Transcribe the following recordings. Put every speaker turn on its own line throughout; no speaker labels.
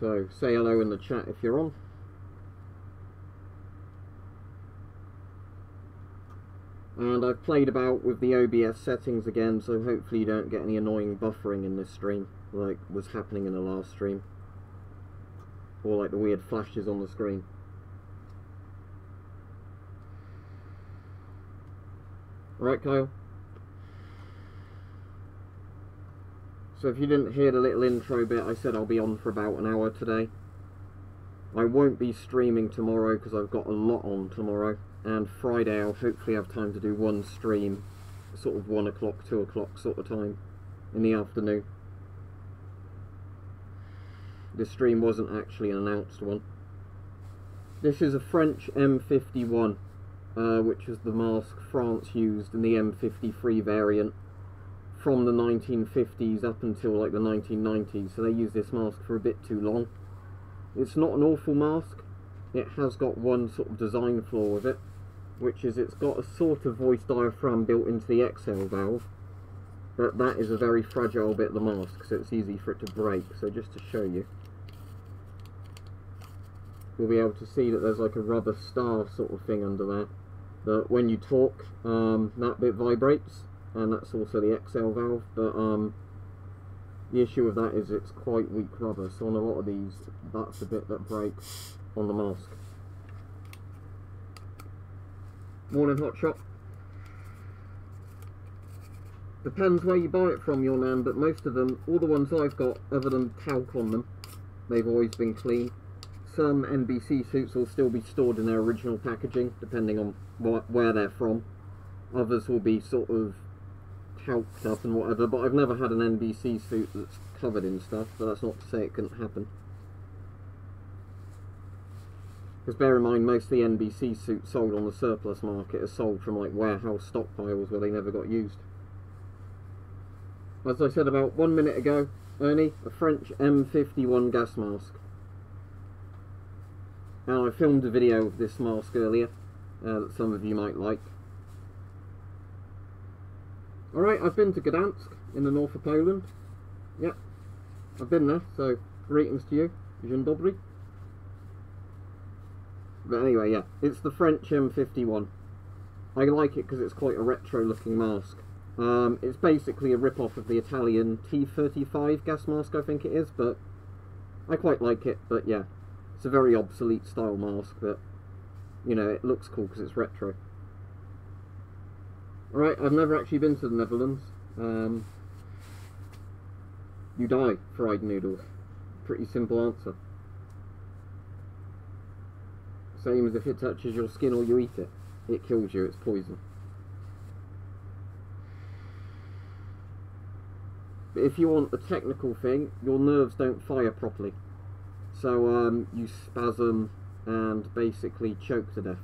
So say hello in the chat if you're on. And I've played about with the OBS settings again, so hopefully you don't get any annoying buffering in this stream, like was happening in the last stream. Or like the weird flashes on the screen. Right, Kyle? So if you didn't hear the little intro bit, I said I'll be on for about an hour today. I won't be streaming tomorrow because I've got a lot on tomorrow. And Friday I'll hopefully have time to do one stream, sort of 1 o'clock, 2 o'clock sort of time in the afternoon. This stream wasn't actually an announced one. This is a French M51, which was the mask France used in the M53 variant from the 1950s up until like the 1990s, so they used this mask for a bit too long. It's not an awful mask. It has got one sort of design flaw with it, which is it's got a sort of voice diaphragm built into the exhale valve, but that is a very fragile bit of the mask, so it's easy for it to break. So just to show you, you'll be able to see that there's like a rubber star sort of thing under there, that when you talk, that bit vibrates, and that's also the exhale valve, but the issue with that is it's quite weak rubber, so on a lot of these, that's the bit that breaks on the mask. Morning, Hotshot. Depends where you buy it from, your nan, but most of them, all the ones I've got, other than talc on them, they've always been clean. Some NBC suits will still be stored in their original packaging, depending on where they're from. Others will be sort of talced up and whatever, but I've never had an NBC suit that's covered in stuff, but that's not to say it couldn't happen. Because bear in mind, most of the NBC suits sold on the surplus market are sold from like warehouse stockpiles where they never got used. As I said about 1 minute ago, Ernie, a French M51 gas mask. Now, I filmed a video of this mask earlier that some of you might like. Alright, I've been to Gdansk in the north of Poland. Yep, I've been there, so greetings to you. Dzień dobry. But anyway, yeah, it's the French M51. I like it because it's quite a retro looking mask. It's basically a rip-off of the Italian T35 gas mask, I think it is, but I quite like it. But yeah, it's a very obsolete style mask, but you know, it looks cool because it's retro. Alright, I've never actually been to the Netherlands. You die, fried noodles. Pretty simple answer. Same as if it touches your skin or you eat it. It kills you, it's poison. But if you want the technical thing, your nerves don't fire properly. So you spasm and basically choke to death.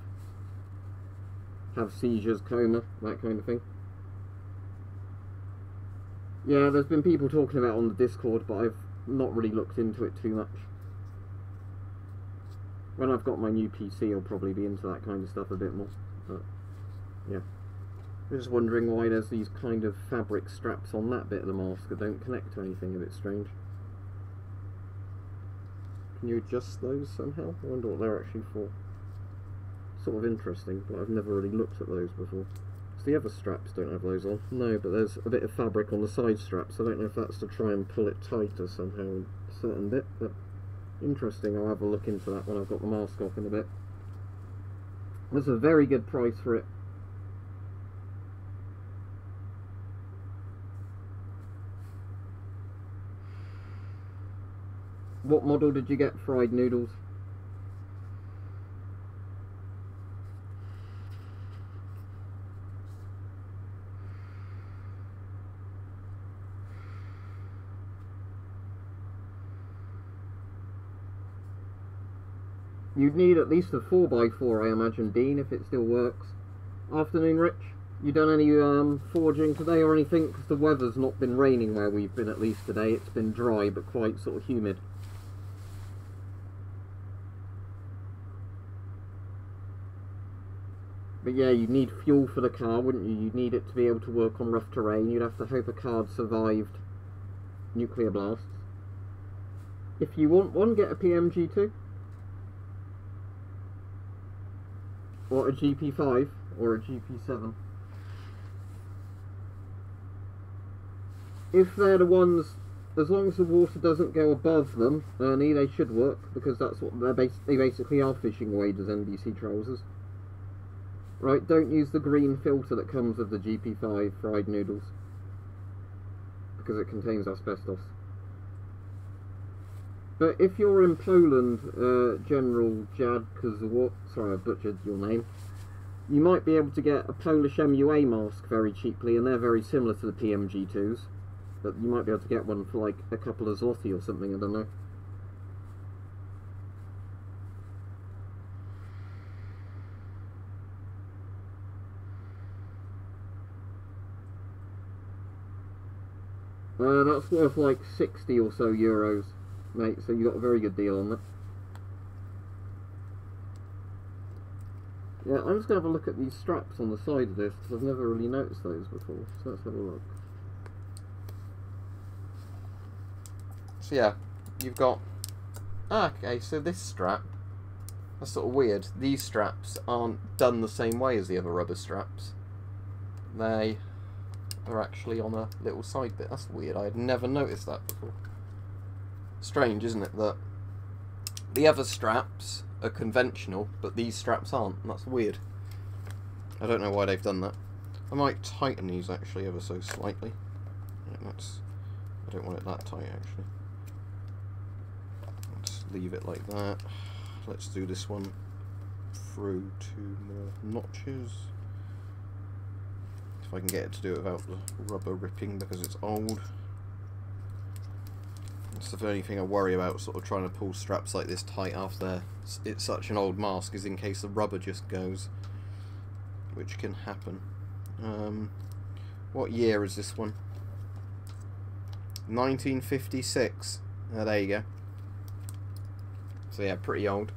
Have seizures, coma, that kind of thing. Yeah, there's been people talking about it on the Discord, but I've not really looked into it too much. When I've got my new PC, I'll probably be into that kind of stuff a bit more. But yeah, I'm just wondering why there's these kind of fabric straps on that bit of the mask that don't connect to anything. A bit strange. Can you adjust those somehow? I wonder what they're actually for. Sort of interesting, but I've never really looked at those before. So the other straps don't have those on. No, but there's a bit of fabric on the side straps. I don't know if that's to try and pull it tighter somehow in a certain bit, but interesting. I'll have a look into that when I've got the mask off in a bit. That's a very good price for it. What model did you get, fried noodles? You'd need at least a 4x4, I imagine, Dean, if it still works. Afternoon, Rich. You done any forging today or anything? Because the weather's not been raining where we've been, at least today. It's been dry, but quite sort of humid. But yeah, you'd need fuel for the car, wouldn't you? You'd need it to be able to work on rough terrain. You'd have to hope a car survived nuclear blasts. If you want one, get a PMG2. Or a GP5 or a GP7. If they're the ones, as long as the water doesn't go above them, Ernie, they should work, because that's what they basically are fishing waders, NBC trousers. Right, don't use the green filter that comes with the GP5 fried noodles, because it contains asbestos. But if you're in Poland, General Jad, sorry I butchered your name, you might be able to get a Polish MUA mask very cheaply, and they're very similar to the PMG2s. But you might be able to get one for like a couple of zloty or something, I don't know. That's worth like 60 or so euros, mate, so you got a very good deal on that. Yeah, I'm just going to have a look at these straps on the side of this, because I've never really noticed those before, so let's have a look. So yeah, you've got... okay, so this strap, that's sort of weird. These straps aren't done the same way as the other rubber straps. They are actually on a little side bit. That's weird, I had never noticed that before. Strange, isn't it, that the other straps are conventional, but these straps aren't, and that's weird. I don't know why they've done that. I might tighten these actually ever so slightly. Yeah, I don't want it that tight actually. Let's leave it like that. Let's do this one through 2 more notches. If I can get it to do it without the rubber ripping because it's old. That's the only thing I worry about, sort of trying to pull straps like this tight after it's such an old mask, is in case the rubber just goes, which can happen. What year is this one? 1956. There you go. So yeah, pretty old.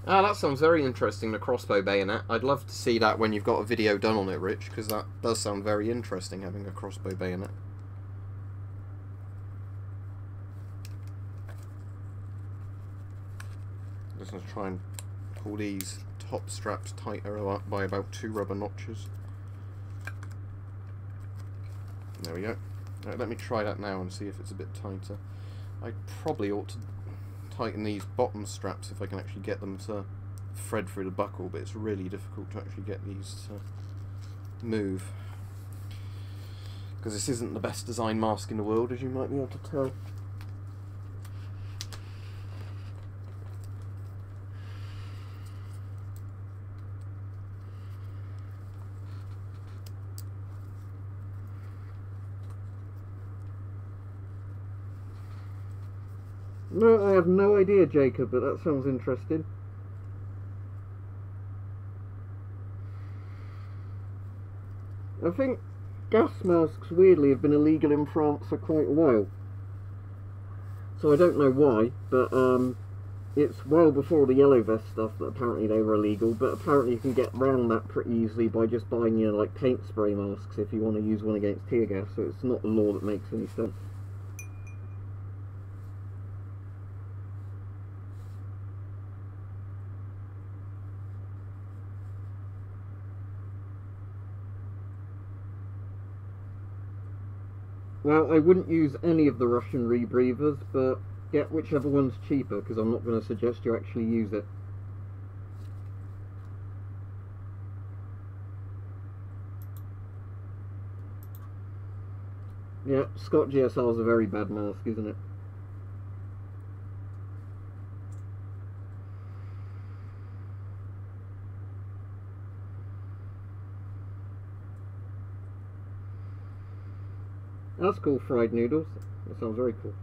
Ah, that sounds very interesting, the crossbow bayonet. I'd love to see that when you've got a video done on it, Rich, because that does sound very interesting, having a crossbow bayonet. Just going to try and pull these top straps tighter by about 2 rubber notches. There we go. Right, let me try that now and see if it's a bit tighter. I probably ought to tighten these bottom straps if I can actually get them to thread through the buckle, but it's really difficult to actually get these to move, because this isn't the best design mask in the world, as you might be able to tell. No, I have no idea, Jacob, but that sounds interesting. I think gas masks, weirdly, have been illegal in France for quite a while. So I don't know why, but it's well before the yellow vest stuff that apparently they were illegal, but apparently you can get around that pretty easily by just buying, you know, like paint spray masks if you want to use one against tear gas, so it's not a law that makes any sense. Well, I wouldn't use any of the Russian rebreathers, but get whichever one's cheaper, because I'm not going to suggest you actually use it. Yeah, Scott GSR is a very bad mask, isn't it? That's cool, fried noodles. That sounds very cool.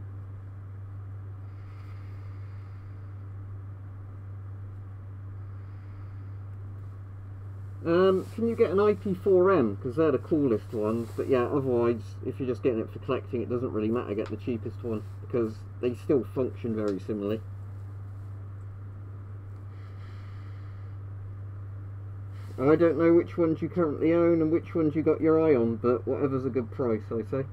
Can you get an IP4M? Because they're the coolest ones. But yeah, otherwise, if you're just getting it for collecting, it doesn't really matter. Get the cheapest one, because they still function very similarly. I don't know which ones you currently own and which ones you got your eye on, but whatever's a good price, I say.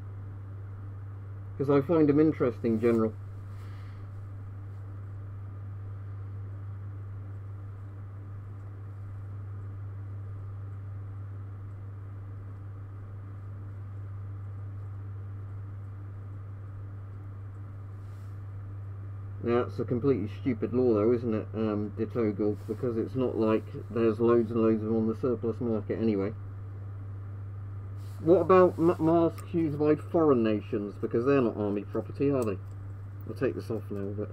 Because I find them interesting, general. Now, it's a completely stupid law though, isn't it, Ditto, because it's not like there's loads and loads of them on the surplus market anyway. What about masks used by foreign nations? Because they're not army property, are they? I'll take this off now, but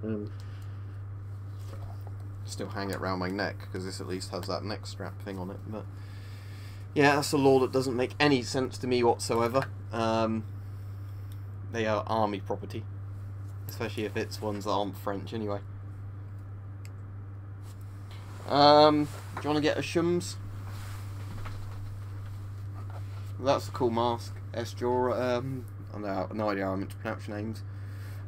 still hang it around my neck, because this at least has that neck strap thing on it, but yeah, that's a law that doesn't make any sense to me whatsoever. They are army property. Especially if it's ones that aren't French, anyway. Do you want to get a Shums? That's a cool mask. Esjor, I have no idea how I'm meant to pronounce your names.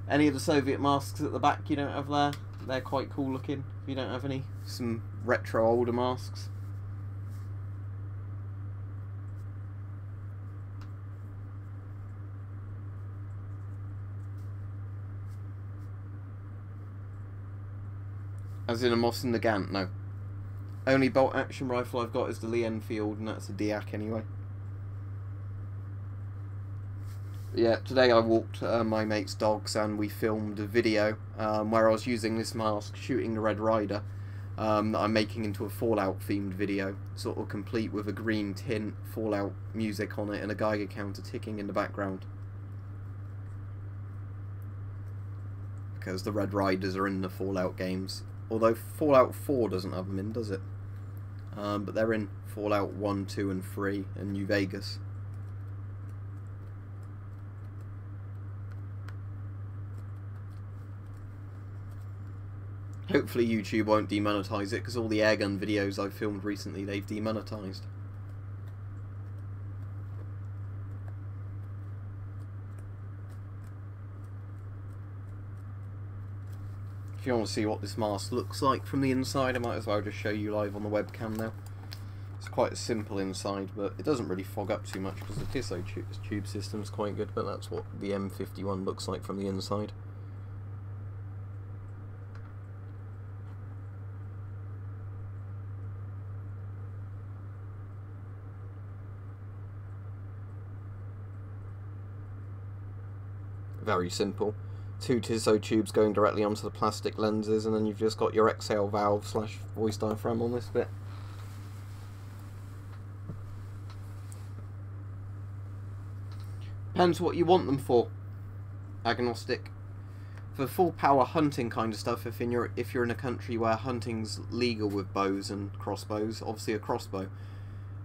Any of the Soviet masks at the back you don't have there? They're quite cool looking. If you don't have any. Some retro older masks. As in a Moss and Nagant? No. Only bolt action rifle I've got is the Lee Enfield, and that's a Diak anyway. Yeah, today I walked my mate's dogs and we filmed a video where I was using this mask shooting the Red Rider that I'm making into a Fallout themed video, sort of complete with a green tint, Fallout music on it and a Geiger counter ticking in the background. Because the Red Riders are in the Fallout games. Although Fallout 4 doesn't have them in, does it? But they're in Fallout 1, 2 and 3 and New Vegas. Hopefully YouTube won't demonetize it, because all the airgun videos I've filmed recently they've demonetized. If you want to see what this mask looks like from the inside, I might as well just show you live on the webcam now. It's quite a simple inside, but it doesn't really fog up too much because the Tissot tube system is quite good, but that's what the M51 looks like from the inside. Very simple. 2 Tissot tubes going directly onto the plastic lenses, and then you've just got your exhale valve slash voice diaphragm on this bit. Depends what you want them for. Agnostic. For full power hunting kind of stuff, if you're in a country where hunting's legal with bows and crossbows, obviously a crossbow.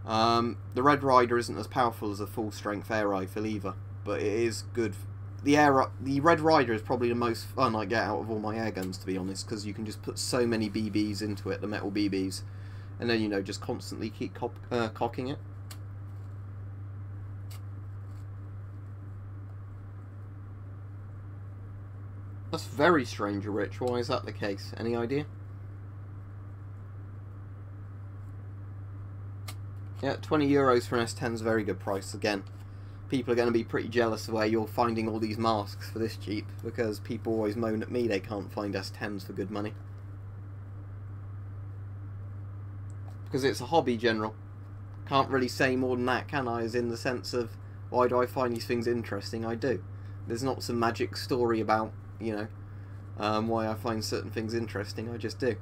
The Red Rider isn't as powerful as a full strength air rifle either, but it is good. The Red Rider is probably the most fun I get out of all my air guns, to be honest, because you can just put so many BBs into it, the metal BBs, and then, you know, just constantly keep cocking it. That's very strange, Rich. Why is that the case? Any idea? Yeah, €20 for an S10 is a very good price. Again, people are going to be pretty jealous of where you're finding all these masks for this cheap, because people always moan at me they can't find S10s for good money. Because it's a hobby, General. Can't really say more than that, can I? As in the sense of, why do I find these things interesting? I do. There's not some magic story about, you know, why I find certain things interesting. I just do.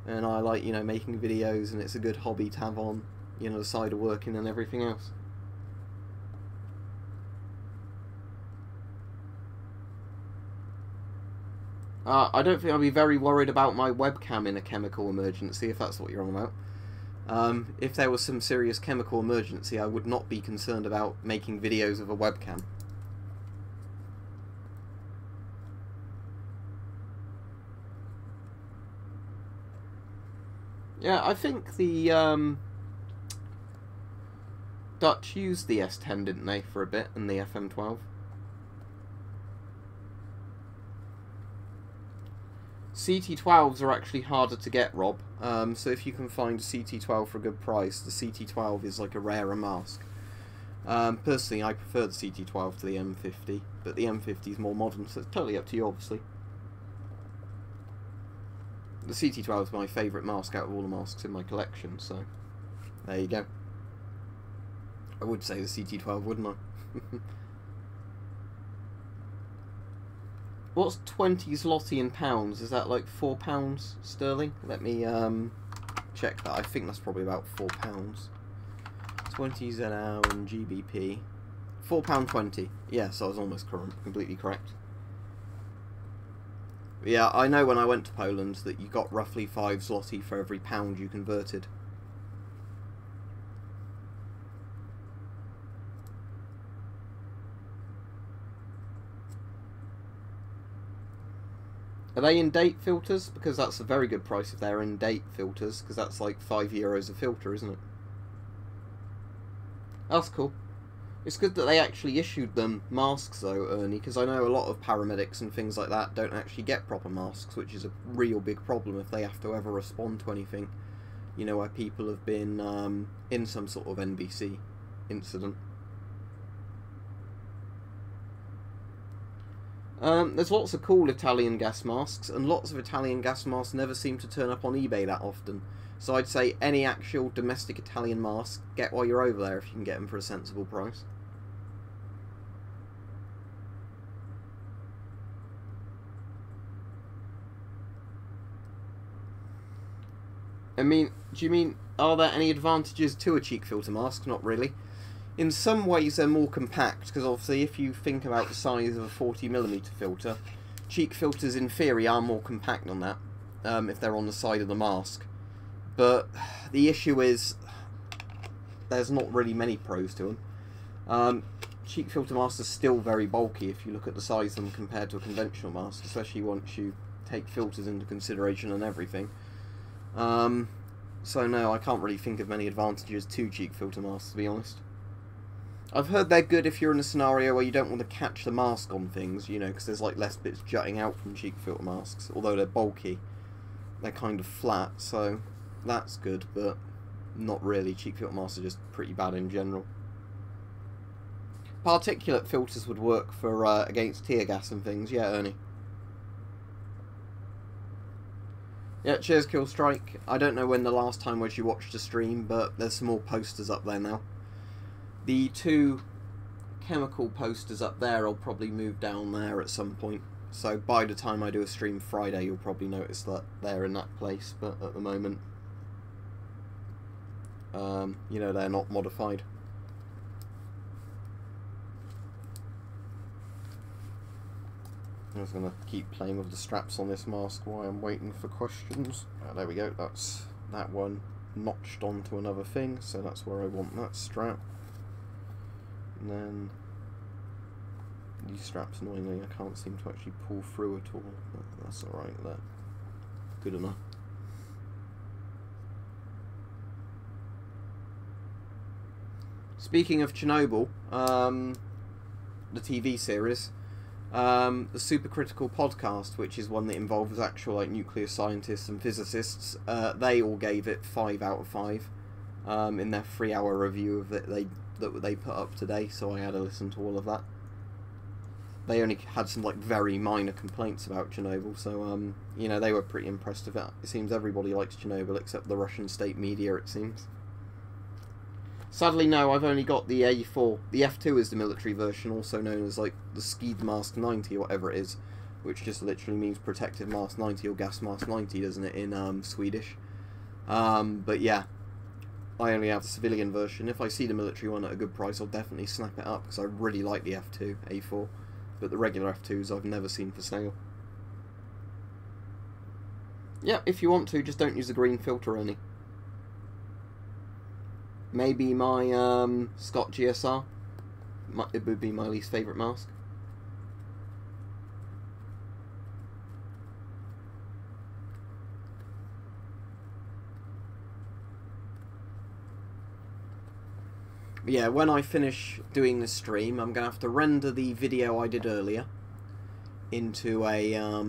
And I like, you know, making videos, and it's a good hobby to have on, you know, the side of working and everything else. I don't think I'll be very worried about my webcam in a chemical emergency, if that's what you're on about. If there was some serious chemical emergency, I would not be concerned about making videos of a webcam. Yeah, I think the Dutch used the S10, didn't they, for a bit, and the FM12. CT12s are actually harder to get, Rob. So if you can find a CT12 for a good price, the CT12 is like a rarer mask. Personally, I prefer the CT12 to the M50, but the M50 is more modern, so it's totally up to you, obviously. The CT12 is my favourite mask out of all the masks in my collection, so there you go. I would say the CT12, wouldn't I? What's 20 zloty in pounds? Is that like £4 sterling? Let me check that. I think that's probably about £4. 20 ZL in GBP. £4.20. Yes, I was almost completely correct. But yeah, I know when I went to Poland that you got roughly 5 zloty for every pound you converted. Are they in-date filters? Because that's a very good price if they're in-date filters, because that's like €5 a filter, isn't it? That's cool. It's good that they actually issued them masks though, Ernie, because I know a lot of paramedics and things like that don't actually get proper masks, which is a real big problem if they have to ever respond to anything, you know, where people have been in some sort of NBC incident. There's lots of cool Italian gas masks, and lots of Italian gas masks never seem to turn up on eBay that often. So I'd say any actual domestic Italian mask, get while you're over there if you can get them for a sensible price. I mean, do you mean, are there any advantages to a cheek filter mask? Not really. In some ways they're more compact, because obviously if you think about the size of a 40mm filter, cheek filters in theory are more compact than that, if they're on the side of the mask. But the issue is, there's not really many pros to them. Cheek filter masks are still very bulky if you look at the size of them compared to a conventional mask, especially once you take filters into consideration and everything. So no, I can't really think of many advantages to cheek filter masks, to be honest. I've heard they're good if you're in a scenario where you don't want to catch the mask on things, you know, because there's like less bits jutting out from cheek filter masks. Although they're bulky, they're kind of flat, so that's good, but not really. Cheek filter masks are just pretty bad in general. Particulate filters would work for against tear gas and things, yeah, Ernie. Yeah, cheers, Killstrike. I don't know when the last time was you watched a stream, but there's some more posters up there now. The 2 chemical posters up there will probably move down there at some point. So by the time I do a stream Friday, you'll probably notice that they're in that place. But at the moment, you know, they're not modified. I'm just going to keep playing with the straps on this mask while I'm waiting for questions. There we go. That's that one notched onto another thing, so that's where I want that strap. And then these straps, annoyingly, I can't seem to actually pull through at all, but that's alright, that's good enough. Speaking of Chernobyl, the TV series, the Supercritical podcast, which is one that involves actual like nuclear scientists and physicists, they all gave it 5 out of 5 in their 3-hour review of it that they put up today, so I had to listen to all of that. They only had some like very minor complaints about Chernobyl, so you know, they were pretty impressed with it. It seems everybody likes Chernobyl except the Russian state media, it seems. Sadly, no, I've only got the A4. The F2 is the military version, also known as like the Skid Mask 90 or whatever it is, which just literally means Protective Mask 90 or Gas Mask 90, doesn't it, in Swedish. But yeah, I only have the civilian version. If I see the military one at a good price, I'll definitely snap it up, because I really like the F2, A4. But the regular F2s I've never seen for sale. Yeah, if you want to, just don't use the green filter, Ernie. Maybe my Scott GSR. It would be my least favourite mask. But yeah, when I finish doing this stream, I'm going to have to render the video I did earlier into a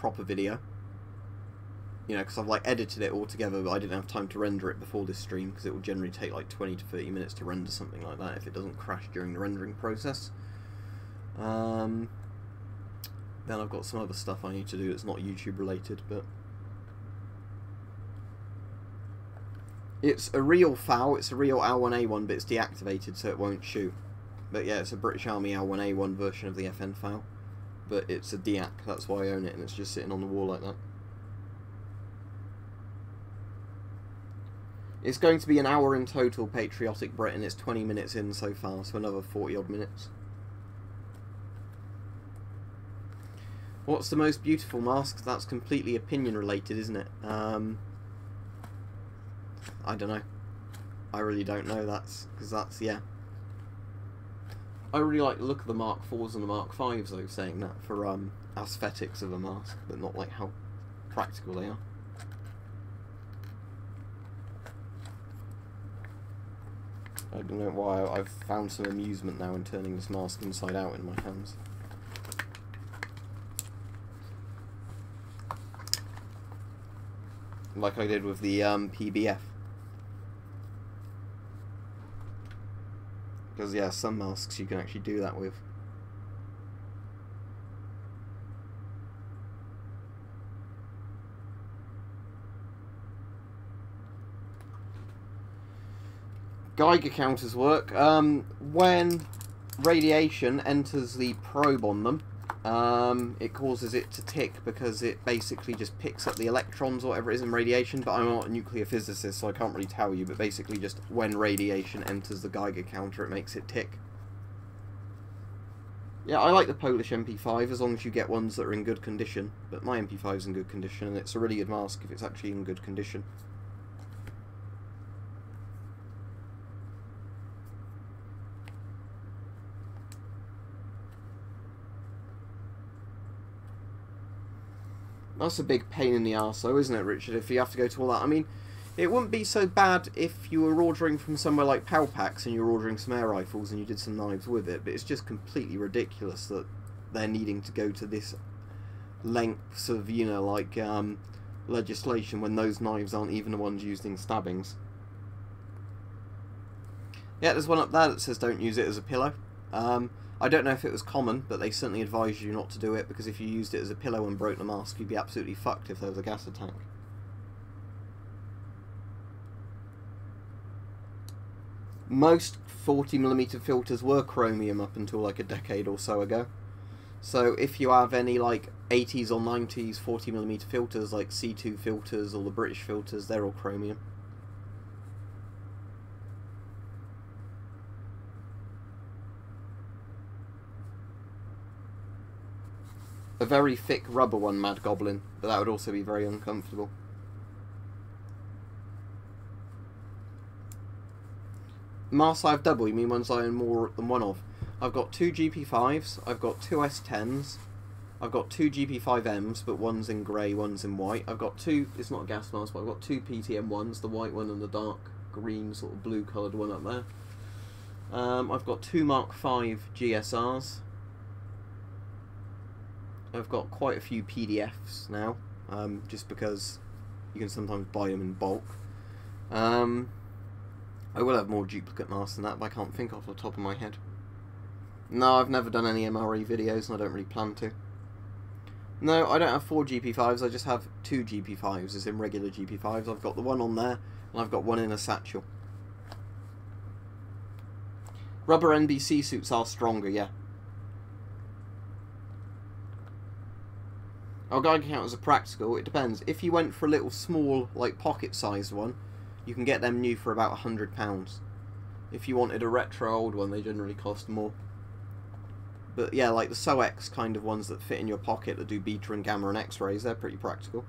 proper video. You know, because I've like edited it all together, but I didn't have time to render it before this stream, because it will generally take like 20 to 30 minutes to render something like that if it doesn't crash during the rendering process. Then I've got some other stuff I need to do that's not YouTube related, but it's a real FAL, it's a real L1A1, but it's deactivated so it won't shoot. But yeah, it's a British Army L1A1 version of the FN FAL, but it's a deac, that's why I own it, and it's just sitting on the wall like that. It's going to be an hour in total, Patriotic Britain. It's 20 minutes in so far, so another 40 odd minutes. What's the most beautiful mask? That's completely opinion related, isn't it? I don't know. I really don't know. Yeah. I really like the look of the Mark IVs and the Mark Vs, though, saying that, for aesthetics of a mask, but not like how practical they are. I don't know why I've found some amusement now in turning this mask inside out in my hands. Like I did with the PBF. Because yeah, some masks you can actually do that with. Geiger counters work. When radiation enters the probe on them, it causes it to tick because it basically just picks up the electrons or whatever it is in radiation, but I'm not a nuclear physicist, so I can't really tell you, but basically just when radiation enters the Geiger counter, it makes it tick. Yeah, I like the Polish MP5 as long as you get ones that are in good condition, but my MP5 is in good condition, and it's a really good mask if it's actually in good condition. That's a big pain in the arse though, isn't it, Richard, if you have to go to all that? I mean, it wouldn't be so bad if you were ordering from somewhere like Palpax and you were ordering some air rifles and you did some knives with it, but it's just completely ridiculous that they're needing to go to this lengths of, you know, like, legislation when those knives aren't even the ones used in stabbings. Yeah, there's one up there that says don't use it as a pillow. I don't know if it was common, but they certainly advised you not to do it, because if you used it as a pillow and broke the mask, you'd be absolutely fucked if there was a gas attack. Most 40mm filters were chromium up until like a decade or so ago. So if you have any like 80s or 90s 40mm filters, like C2 filters or the British filters, they're all chromium. A very thick rubber one, Mad Goblin, but that would also be very uncomfortable. Masks I have double, you mean ones I own more than one of? I've got 2 GP5s, I've got 2 S10s, I've got 2 GP5Ms, but one's in grey, one's in white. I've got 2, it's not a gas mask, but I've got 2 PTM1s, the white one and the dark green sort of blue coloured one up there. I've got 2 Mark V GSRs. I've got quite a few PDFs now, just because you can sometimes buy them in bulk. I will have more duplicate masks than that, but I can't think off the top of my head. No, I've never done any MRE videos, and I don't really plan to. No, I don't have 4 GP5s, I just have 2 GP5s, as in regular GP5s. I've got the one on there, and I've got one in a satchel. Rubber NBC suits are stronger, yeah. Our Geiger counters are practical, it depends. If you went for a little small, like pocket-sized one, you can get them new for about £100. If you wanted a retro old one, they generally cost more. But yeah, like the SOEX kind of ones that fit in your pocket that do beta and gamma and X-rays, they're pretty practical.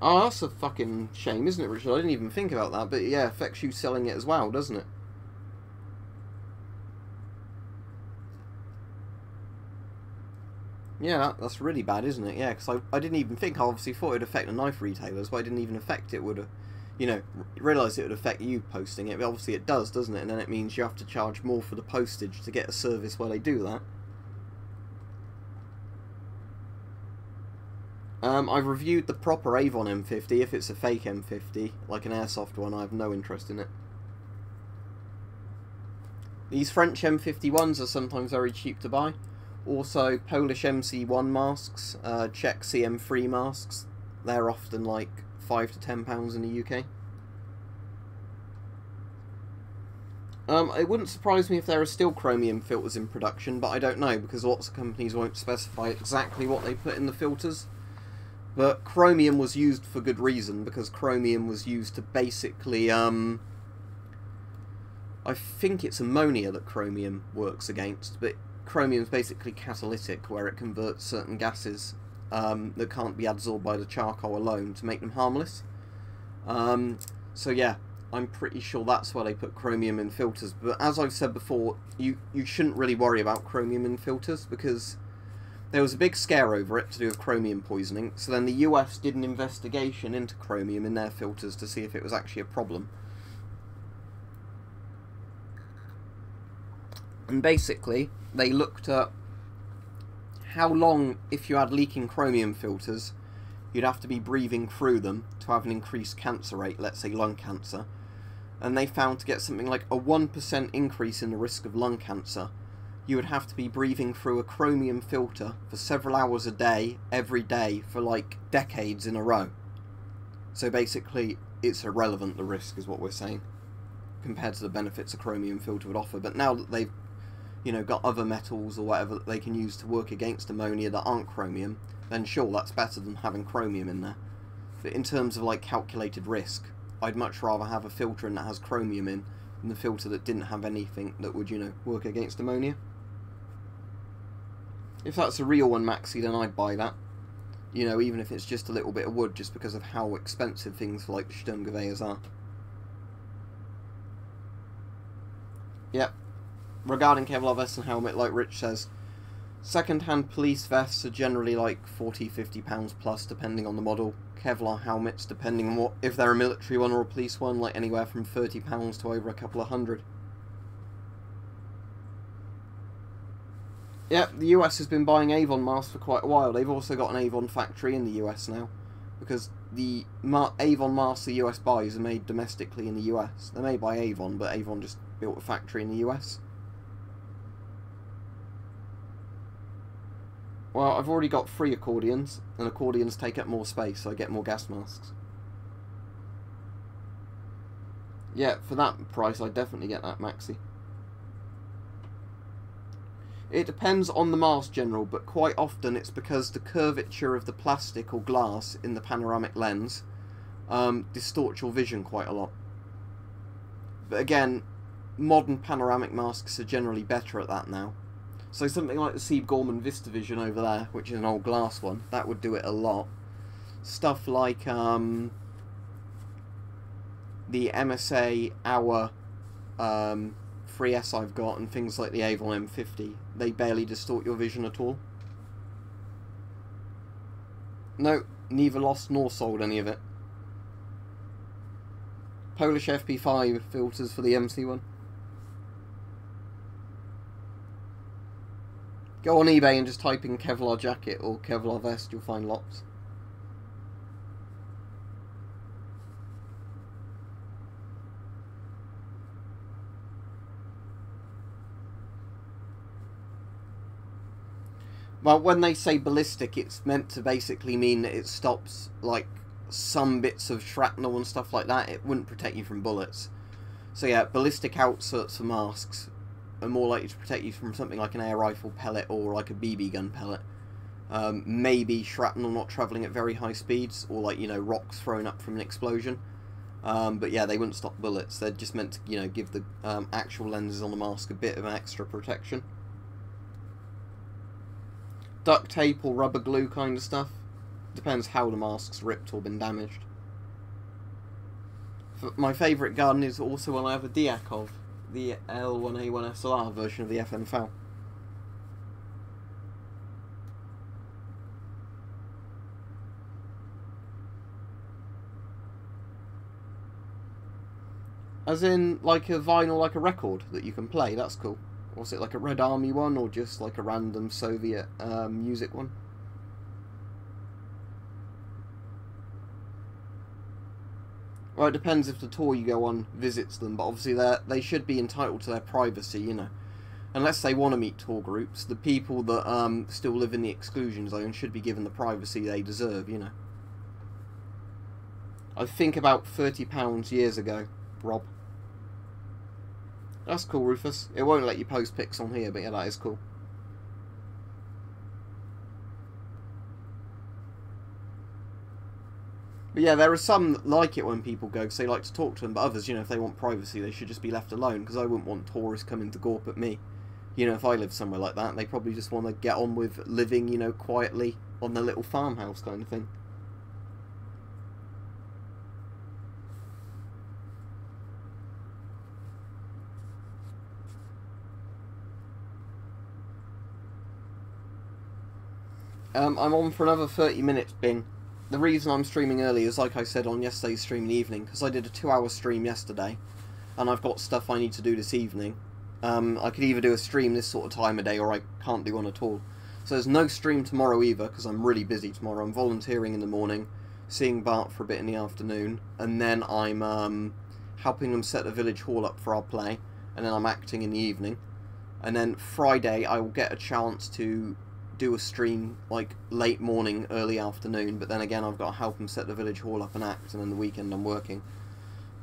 Oh, that's a fucking shame, isn't it, Richard? I didn't even think about that, but yeah, affects you selling it as well, doesn't it? Yeah, that's really bad, isn't it? Yeah, because I didn't even think. I obviously thought it would affect the knife retailers, but I didn't even affect it would you know, realise it would affect you posting it, but obviously it does, doesn't it? And then it means you have to charge more for the postage to get a service where they do that. I've reviewed the proper Avon M50. If it's a fake M50, like an airsoft one, I have no interest in it. These French M51s are sometimes very cheap to buy. Also, Polish MC1 masks, Czech CM3 masks, they're often like £5 to £10 in the UK. It wouldn't surprise me if there are still chromium filters in production, but I don't know, because lots of companies won't specify exactly what they put in the filters. But chromium was used for good reason, because chromium was used to basically, I think it's ammonia that chromium works against, but chromium is basically catalytic, where it converts certain gases that can't be absorbed by the charcoal alone to make them harmless. So yeah, I'm pretty sure that's why they put chromium in filters. But as I've said before, you shouldn't really worry about chromium in filters, because there was a big scare over it to do with chromium poisoning, so then the US did an investigation into chromium in their filters to see if it was actually a problem. And basically, they looked at how long, if you had leaking chromium filters, you'd have to be breathing through them to have an increased cancer rate, let's say lung cancer. And they found to get something like a 1% increase in the risk of lung cancer, you would have to be breathing through a chromium filter for several hours a day, every day, for like decades in a row. So basically, it's irrelevant, the risk, is what we're saying, compared to the benefits a chromium filter would offer. But now that they've, you know, got other metals or whatever that they can use to work against ammonia that aren't chromium, then sure, that's better than having chromium in there. But in terms of like calculated risk, I'd much rather have a filter in that has chromium in than the filter that didn't have anything that would, you know, work against ammonia. If that's a real one, Maxi, then I'd buy that. You know, even if it's just a little bit of wood, just because of how expensive things like the Sturmgewehrs are. Yep. Regarding Kevlar vest and helmet, like Rich says, second-hand police vests are generally like £40–50 plus, depending on the model. Kevlar helmets, depending on if they're a military one or a police one, like anywhere from £30 to over a couple of hundred. Yeah, the US has been buying Avon masks for quite a while. They've also got an Avon factory in the US now, because the Avon masks the US buys are made domestically in the US. They're made by Avon, but Avon just built a factory in the US. Well, I've already got 3 accordions, and accordions take up more space, so I get more gas masks. Yeah, for that price, I'd definitely get that, Maxi. It depends on the mask, General, but quite often it's because the curvature of the plastic or glass in the panoramic lens distorts your vision quite a lot. But again, modern panoramic masks are generally better at that now. So something like the Sieb Gorman VistaVision over there, which is an old glass one, that would do it a lot. Stuff like the MSA Hour 3S I've got, and things like the Avon M50, they barely distort your vision at all. No, neither lost nor sold any of it. Polish FP5 filters for the MC1. Go on eBay and just type in Kevlar jacket or Kevlar vest, you'll find lots. Well, when they say ballistic, it's meant to basically mean that it stops, like, some bits of shrapnel and stuff like that. It wouldn't protect you from bullets. So yeah, ballistic outserts for masks are more likely to protect you from something like an air rifle pellet or like a BB gun pellet. Maybe shrapnel not travelling at very high speeds, or like, you know, rocks thrown up from an explosion. But yeah, they wouldn't stop bullets. They're just meant to, you know, give the actual lenses on the mask a bit of an extra protection. Duct tape or rubber glue kind of stuff. Depends how the mask's ripped or been damaged. My favourite gun is also one I have a DIAC of, the L1A1SLR version of the FMFL. As in, like a vinyl, like a record that you can play. That's cool. Or was it like a Red Army one, or just like a random Soviet music one? Well, it depends if the tour you go on visits them, but obviously they should be entitled to their privacy, you know. Unless they want to meet tour groups, the people that still live in the exclusion zone should be given the privacy they deserve, you know. I think about £30 years ago, Rob. That's cool, Rufus. It won't let you post pics on here, but yeah, that is cool. But yeah, there are some that like it when people go, because they like to talk to them, but others, you know, if they want privacy, they should just be left alone, because I wouldn't want tourists coming to gawp at me. You know, if I lived somewhere like that, they probably just want to get on with living, you know, quietly on their little farmhouse kind of thing. I'm on for another 30 minutes, Bing. The reason I'm streaming early is, like I said on yesterday's stream in the evening, because I did a 2-hour stream yesterday, and I've got stuff I need to do this evening. I could either do a stream this sort of time of day, or I can't do one at all. So there's no stream tomorrow either, because I'm really busy tomorrow. I'm volunteering in the morning, seeing Bart for a bit in the afternoon, and then I'm helping them set the village hall up for our play, and then I'm acting in the evening. And then Friday I will get a chance to do a stream like late morning, early afternoon, but then again I've got to help them set the village hall up and act, and then the weekend I'm working.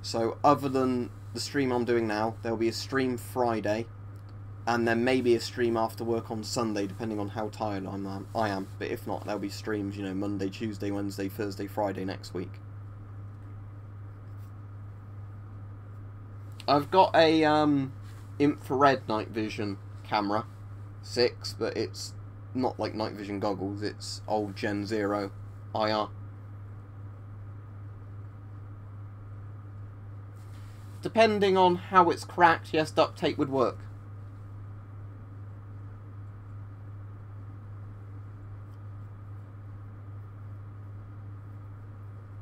So other than the stream I'm doing now, there'll be a stream Friday, and then maybe a stream after work on Sunday, depending on how tired I am. But if not, there'll be streams, you know, Monday, Tuesday, Wednesday, Thursday, Friday next week. I've got a infrared night vision camera, 6, but it's not like night vision goggles, it's old Gen 0 IR. Depending on how it's cracked, yes, duct tape would work.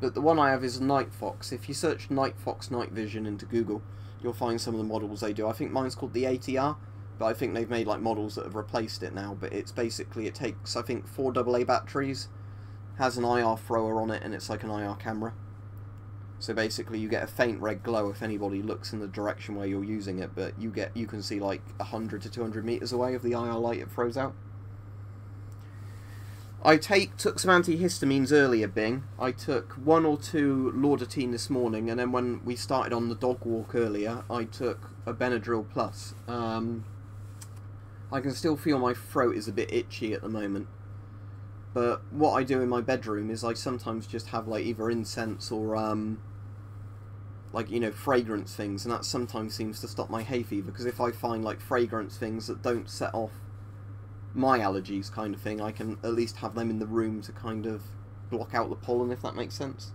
But the one I have is a Night Fox. If you search Night Fox night vision into Google, you'll find some of the models they do. I think mine's called the 80R. But I think they've made like models that have replaced it now. But it's basically, it takes, I think, 4 AA batteries, has an IR thrower on it, and it's like an IR camera. So basically you get a faint red glow if anybody looks in the direction where you're using it, but you can see like 100 to 200 meters away of the IR light it throws out. I took some antihistamines earlier, Bing. I took 1 or 2 Lordatine this morning, and then when we started on the dog walk earlier, I took a Benadryl Plus. I can still feel my throat is a bit itchy at the moment. But what I do in my bedroom is I sometimes just have like either incense or like, you know, fragrance things, and that sometimes seems to stop my hay fever, because if I find like fragrance things that don't set off my allergies kind of thing, I can at least have them in the room to kind of block out the pollen, if that makes sense.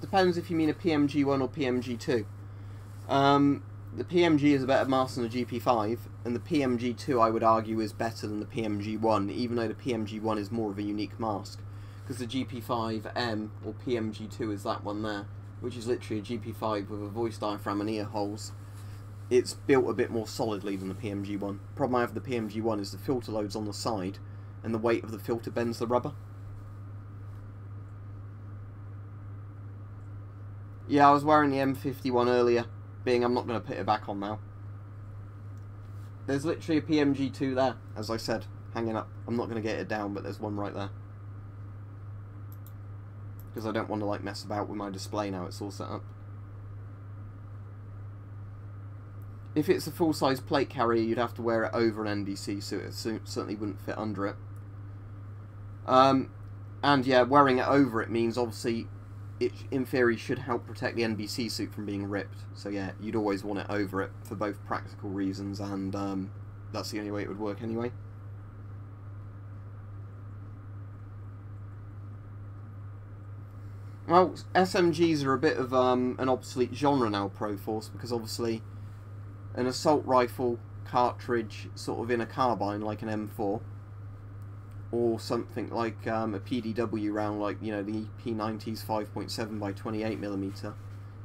Depends if you mean a PMG1 or PMG2. The PMG is a better mask than the GP5, and the PMG2 I would argue is better than the PMG1, even though the PMG1 is more of a unique mask. Because the GP5M, or PMG2 is that one there, which is literally a GP5 with a voice diaphragm and ear holes. It's built a bit more solidly than the PMG1. The problem I have with the PMG1 is the filter load's on the side, and the weight of the filter bends the rubber. Yeah, I was wearing the M51 earlier, being I'm not going to put it back on now. There's literally a PMG2 there, as I said, hanging up. I'm not going to get it down, but there's one right there. Because I don't want to like mess about with my display now it's all set up. If it's a full-size plate carrier, you'd have to wear it over an NDC suit. It certainly wouldn't fit under it. And yeah, wearing it over it means obviously it in theory should help protect the NBC suit from being ripped. So yeah, you'd always want it over it for both practical reasons, and that's the only way it would work anyway. Well, SMGs are a bit of an obsolete genre now, Proforce, because obviously an assault rifle cartridge sort of in a carbine like an M4 or something like a PDW round, like, you know, the P90's 5.7 by 28mm,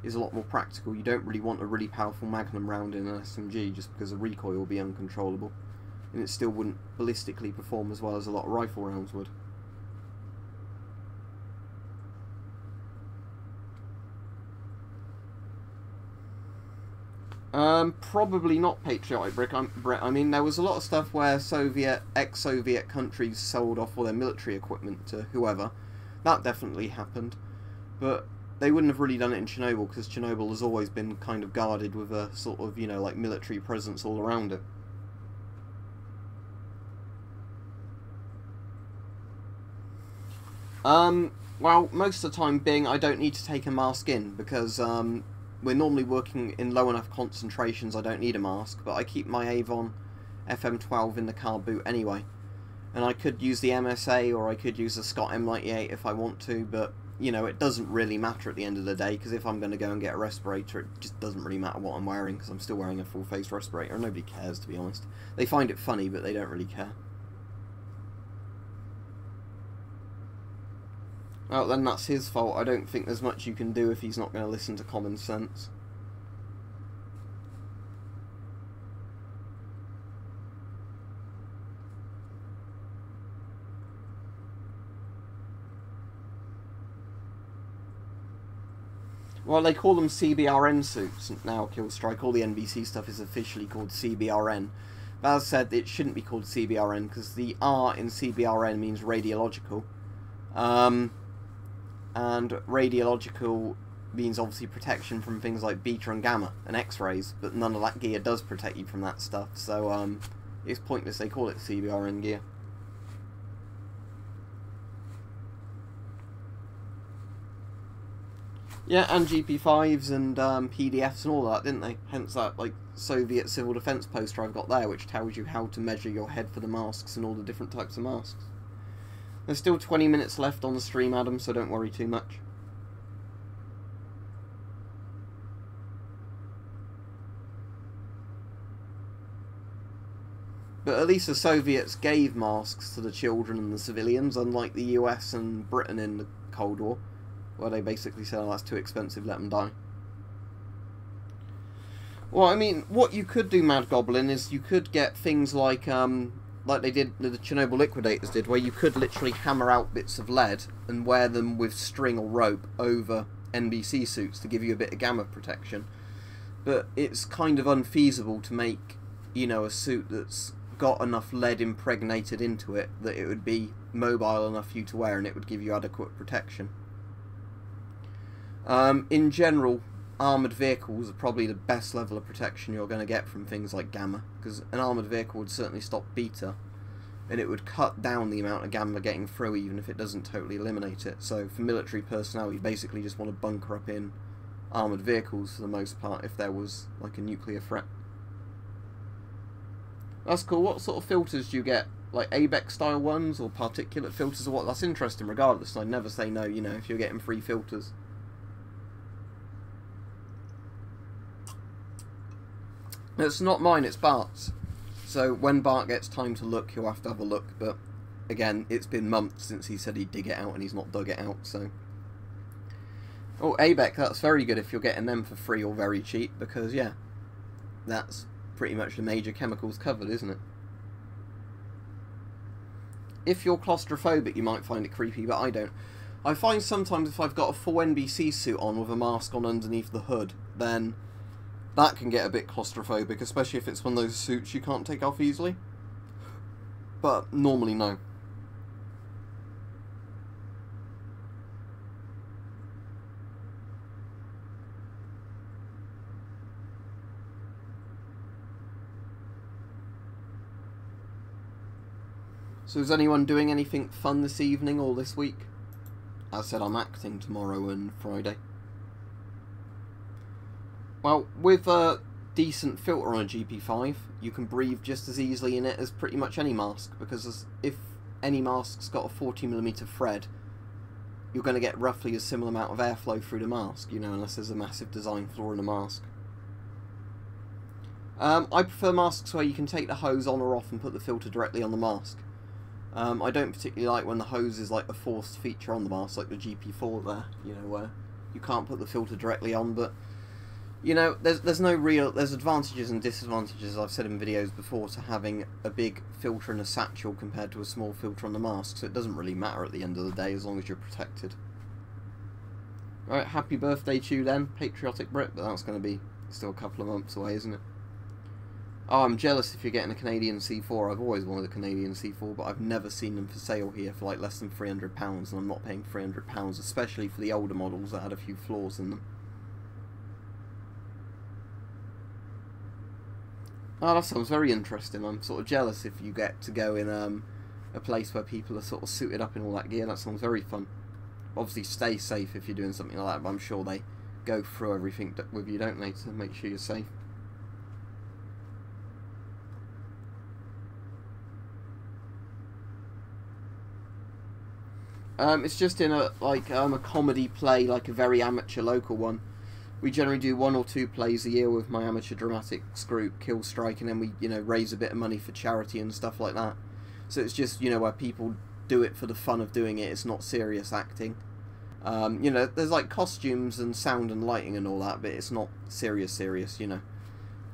is a lot more practical. You don't really want a really powerful Magnum round in an SMG just because the recoil will be uncontrollable, and it still wouldn't ballistically perform as well as a lot of rifle rounds would. Probably not patriotic, Brett. I mean, there was a lot of stuff where ex-Soviet countries sold off all their military equipment to whoever. That definitely happened. But they wouldn't have really done it in Chernobyl, because Chernobyl has always been kind of guarded with a sort of, you know, like military presence all around it. Well, most of the time being, I don't need to take a mask in, because, we're normally working in low enough concentrations I don't need a mask, but I keep my Avon FM12 in the car boot anyway. And I could use the MSA, or I could use the Scott M98 if I want to, but, you know, it doesn't really matter at the end of the day, because if I'm going to go and get a respirator, it just doesn't really matter what I'm wearing, because I'm still wearing a full-face respirator, and nobody cares, to be honest. They find it funny, but they don't really care. Well, then that's his fault. I don't think there's much you can do if he's not going to listen to common sense. Well, they call them CBRN suits now, Killstrike. All the NBC stuff is officially called CBRN. But as I said, it shouldn't be called CBRN, because the R in CBRN means radiological. And radiological means obviously protection from things like beta and gamma and X-rays, but none of that gear does protect you from that stuff, so it's pointless they call it CBRN gear. Yeah, and GP5s and PDFs and all that, didn't they? Hence that, like, Soviet civil defense poster I've got there, which tells you how to measure your head for the masks and all the different types of masks. There's still 20 minutes left on the stream, Adam, so don't worry too much. But at least the Soviets gave masks to the children and the civilians, unlike the US and Britain in the Cold War, where they basically said, oh, that's too expensive, let them die. Well, I mean, what you could do, Mad Goblin, is you could get things like they did, the Chernobyl liquidators did, where you could literally hammer out bits of lead and wear them with string or rope over NBC suits to give you a bit of gamma protection. But it's kind of unfeasible to make, you know, a suit that's got enough lead impregnated into it that it would be mobile enough for you to wear and it would give you adequate protection. In general, armoured vehicles are probably the best level of protection you're going to get from things like gamma, because an armoured vehicle would certainly stop beta, and it would cut down the amount of gamma getting through, even if it doesn't totally eliminate it. So for military personnel, you basically just want to bunker up in armoured vehicles for the most part if there was like a nuclear threat. That's cool. What sort of filters do you get? Like ABEX style ones, or particulate filters, or what? That's interesting regardless. I'd never say no, you know, if you're getting free filters. It's not mine, it's Bart's. So when Bart gets time to look, he'll have to have a look. But again, it's been months since he said he'd dig it out, and he's not dug it out, so. Oh, ABEC, that's very good if you're getting them for free or very cheap, because, yeah, that's pretty much the major chemicals covered, isn't it? If you're claustrophobic, you might find it creepy, but I don't. I find sometimes if I've got a full NBC suit on with a mask on underneath the hood, then that can get a bit claustrophobic, especially if it's one of those suits you can't take off easily. But normally, no. So is anyone doing anything fun this evening or this week? As I said, I'm acting tomorrow and Friday. Well, with a decent filter on a GP5, you can breathe just as easily in it as pretty much any mask, because if any mask's got a 40mm thread, you're going to get roughly a similar amount of airflow through the mask, you know, unless there's a massive design flaw in the mask. I prefer masks where you can take the hose on or off and put the filter directly on the mask. I don't particularly like when the hose is like a forced feature on the mask, like the GP4 there, you know, where you can't put the filter directly on, but, you know, there's advantages and disadvantages, I've said in videos before, to having a big filter in a satchel compared to a small filter on the mask, so it doesn't really matter at the end of the day as long as you're protected. Alright, happy birthday to you then, Patriotic Brit, but that's going to be still a couple of months away, isn't it? Oh, I'm jealous if you're getting a Canadian C4. I've always wanted a Canadian C4, but I've never seen them for sale here for like less than £300, and I'm not paying £300, especially for the older models that had a few flaws in them. Oh, that sounds very interesting. I'm sort of jealous if you get to go in a place where people are sort of suited up in all that gear. That sounds very fun. Obviously, stay safe if you're doing something like that, but I'm sure they go through everything with you, don't they, to make sure you're safe. It's just in a comedy play, like a very amateur local one. We generally do 1 or 2 plays a year with my amateur dramatics group, Kill Strike, and then we, you know, raise a bit of money for charity and stuff like that. So it's just, you know, where people do it for the fun of doing it. It's not serious acting. You know, there's like costumes and sound and lighting and all that, but it's not serious, you know.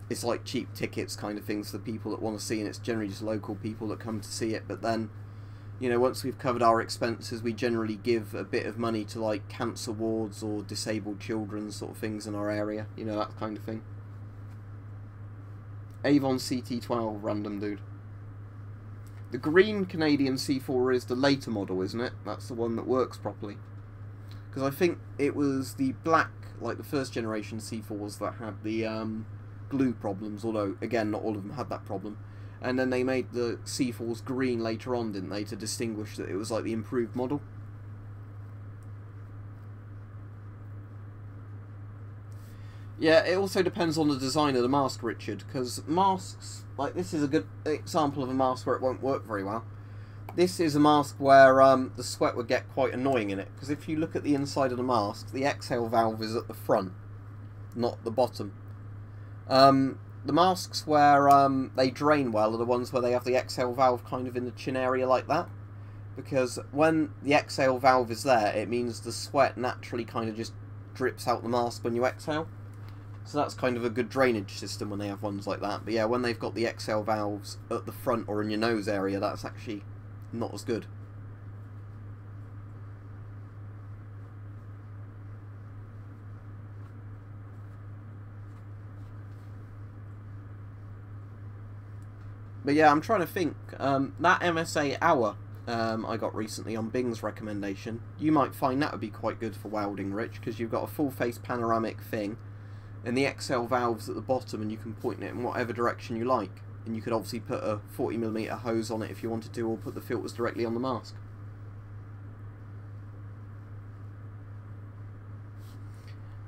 It's like cheap tickets kind of things for people that want to see, and it's generally just local people that come to see it, but then, you know, once we've covered our expenses, we generally give a bit of money to, like, cancer wards or disabled children sort of things in our area. You know, that kind of thing. Avon CT12, random dude. The green Canadian C4 is the later model, isn't it? That's the one that works properly. Because I think it was the black, like the first generation C4s that had the glue problems, although, again, not all of them had that problem. And then they made the C4s green later on, didn't they, to distinguish that it was like the improved model. Yeah, it also depends on the design of the mask, Richard, because masks, like this is a good example of a mask where it won't work very well. This is a mask where the sweat would get quite annoying in it, because if you look at the inside of the mask, the exhale valve is at the front, not the bottom. The masks where they drain well are the ones where they have the exhale valve kind of in the chin area like that. Because when the exhale valve is there, it means the sweat naturally kind of just drips out the mask when you exhale. So that's kind of a good drainage system when they have ones like that. But yeah, when they've got the exhale valves at the front or in your nose area, that's actually not as good. But yeah, I'm trying to think. That MSA Hour I got recently on Bing's recommendation, you might find that would be quite good for welding, Rich, because you've got a full face panoramic thing, and the exhale valve's at the bottom, and you can point it in whatever direction you like. And you could obviously put a 40mm hose on it if you wanted to, or put the filters directly on the mask.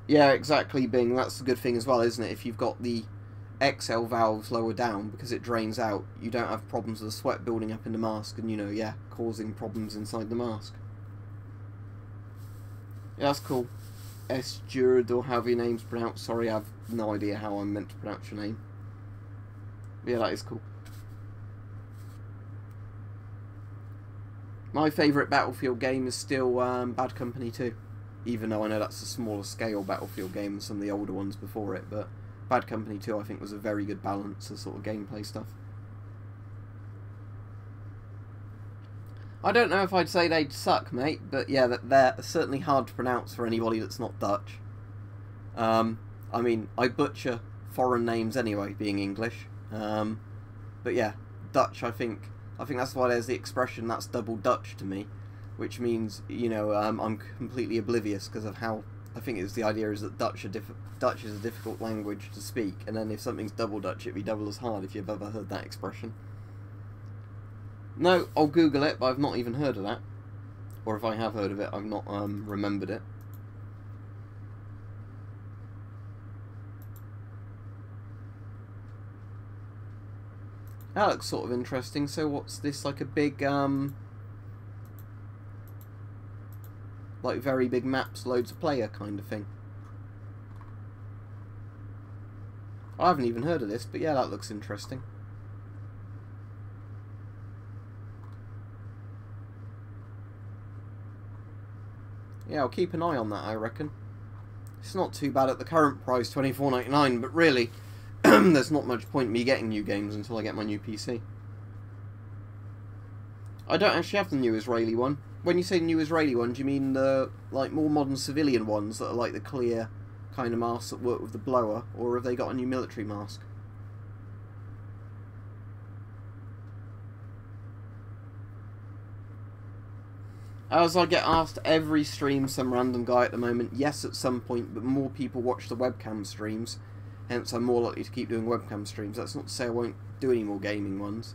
Yeah, exactly, Bing. That's the good thing as well, isn't it? If you've got the exhale valves lower down, because it drains out, you don't have problems with the sweat building up in the mask and, you know, yeah, causing problems inside the mask. Yeah, that's cool. Esjured, or however your name's pronounced. Sorry, I have no idea how I'm meant to pronounce your name. Yeah, that is cool. My favourite Battlefield game is still Bad Company 2. Even though I know that's a smaller scale Battlefield game than some of the older ones before it, but Bad Company 2 I think was a very good balance of sort of gameplay stuff. I don't know if I'd say they'd suck, mate, but yeah, they're certainly hard to pronounce for anybody that's not Dutch. I mean, I butcher foreign names anyway, being English. But yeah, Dutch, I think that's why there's the expression, that's double Dutch to me, which means, you know, I'm completely oblivious because of how, I think it's the idea is that Dutch is a difficult language to speak, and then if something's double Dutch, it'd be double as hard, if you've ever heard that expression. No, I'll Google it, but I've not even heard of that. Or if I have heard of it, I've not remembered it. That looks sort of interesting. So what's this, like a big, like very big maps, loads of player kind of thing? I haven't even heard of this, but yeah, that looks interesting. Yeah, I'll keep an eye on that, I reckon. It's not too bad at the current price, $24.99, but really, there's not much point in me getting new games until I get my new PC. I don't actually have the new Israeli one. When you say new Israeli one, do you mean the like more modern civilian ones that are like the clear kind of masks that work with the blower, or have they got a new military mask? As I get asked every stream, some random guy at the moment, yes at some point, but more people watch the webcam streams, hence I'm more likely to keep doing webcam streams. That's not to say I won't do any more gaming ones,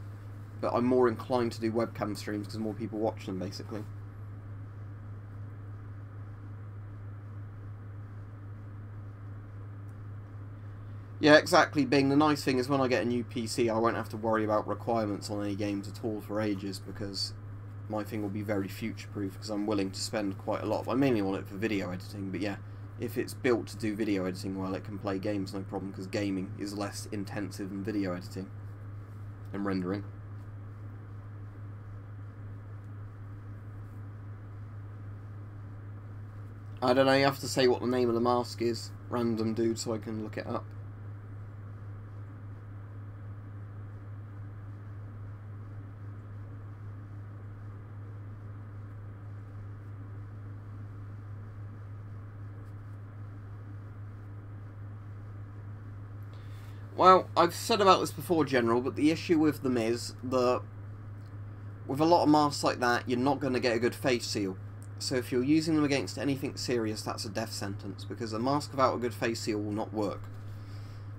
but I'm more inclined to do webcam streams because more people watch them, basically. Yeah, exactly, Bing. The nice thing is when I get a new PC, I won't have to worry about requirements on any games at all for ages, because my thing will be very future-proof, because I'm willing to spend quite a lot. I mainly want it for video editing, but yeah, if it's built to do video editing well, it can play games no problem, because gaming is less intensive than video editing and rendering. I don't know, you have to say what the name of the mask is, random dude, so I can look it up. Well, I've said about this before, General, but the issue with them is that with a lot of masks like that, you're not going to get a good face seal. So if you're using them against anything serious, that's a death sentence, because a mask without a good face seal will not work.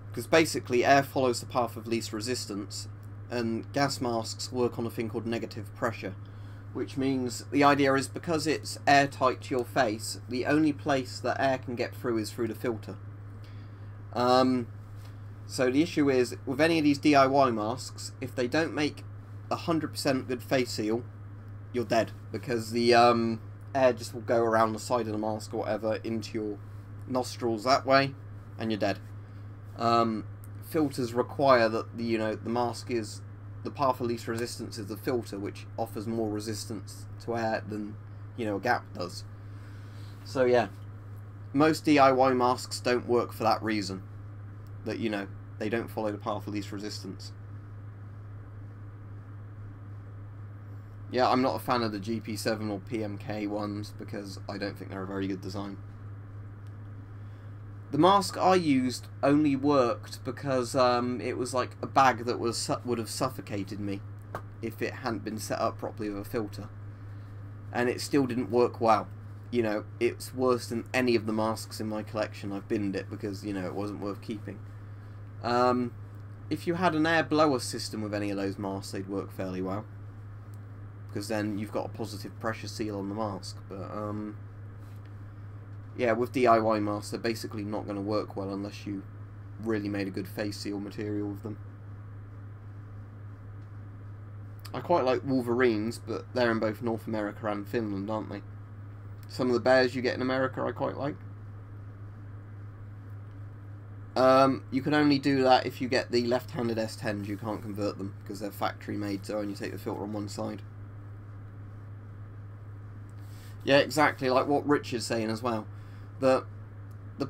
Because basically, air follows the path of least resistance, and gas masks work on a thing called negative pressure, which means the idea is because it's airtight to your face, the only place that air can get through is through the filter. So the issue is, with any of these DIY masks, if they don't make 100% good face seal, you're dead, because the air just will go around the side of the mask or whatever into your nostrils that way, and you're dead. Filters require that the mask is the path of least resistance is the filter, which offers more resistance to air than a gap does. So yeah, most DIY masks don't work for that reason. That they don't follow the path of least resistance. Yeah, I'm not a fan of the GP7 or PMK ones because I don't think they're a very good design. The mask I used only worked because it was like a bag that would have suffocated me if it hadn't been set up properly with a filter. And it still didn't work well. It's worse than any of the masks in my collection. I've binned it because, it wasn't worth keeping. If you had an air blower system with any of those masks, they'd work fairly well, because then you've got a positive pressure seal on the mask. But yeah, with DIY masks, they're basically not going to work well unless you really made a good face seal material with them. I quite like Wolverines, but they're in both North America and Finland, aren't they? Some of the bears you get in America I quite like. You can only do that if you get the left-handed S10s. You can't convert them because they're factory made, so only take the filter on one side. Yeah, exactly, like what Richard's saying as well. The